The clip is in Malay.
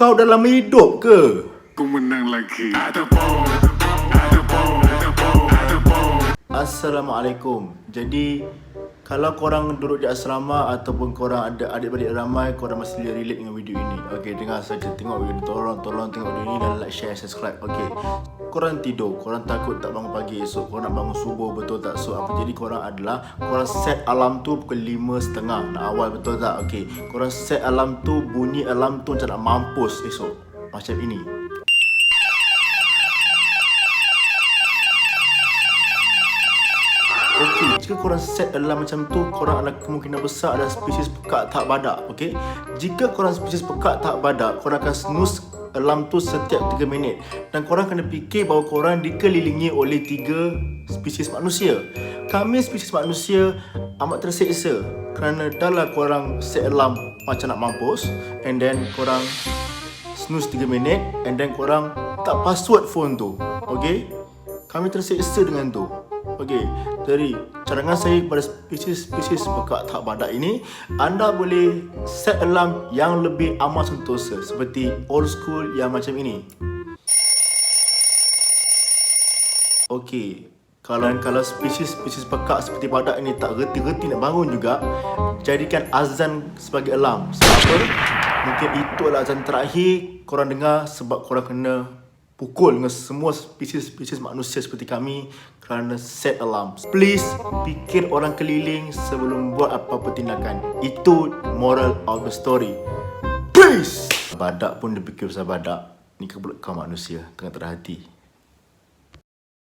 Kau dalam hidup ke? Ku menang lagi. Assalamualaikum. Jadi kalau korang duduk di asrama ataupun korang ada adik-beradik ramai, korang mesti relate dengan video ini. Okey, dengar saja, tengok video ni. Tolong tengok video ni dan like, share, subscribe. Okey. Korang tidur, korang takut tak bangun pagi esok, korang nak bangun subuh, betul tak? So apa jadi korang adalah korang set alarm tu pukul 5.30 nak awal, betul tak? Okey. Korang set alarm tu, bunyi alarm tu macam nak mampus esok. Macam ini. Okey, jika korang set alarm macam tu, korang ada kemungkinan besar ada spesies pekak tahap badak. Okey, jika korang spesies pekak tahap badak, korang akan snooze alarm tu setiap 3 minit. Dan korang kena fikir bahawa korang dikelilingi oleh 3 spesies manusia. Kami spesies manusia amat terseksa kerana dah lah korang set alarm macam nak mampus, and then korang snooze 3 minit, and then korang tak password phone tu. Okey, kami terseksa dengan tu. Okey, jadi cadangan saya kepada spesies pekak tahap badak ini, anda boleh set alarm yang lebih amat sentosa seperti old school yang macam ini. Okey, kalau spesies pekak seperti badak ini tak reti-reti nak bangun juga, jadikan azan sebagai alarm. Sebab apa? Mungkin itu adalah azan terakhir korang dengar, sebab korang kena pukul dengan semua spesies manusia seperti kami kerana set alarm. Please fikir orang keliling sebelum buat apa-apa tindakan. Itu moral of the story. Peace. Badak pun dia fikir pasal badak. Ni kau manusia tengah terhati.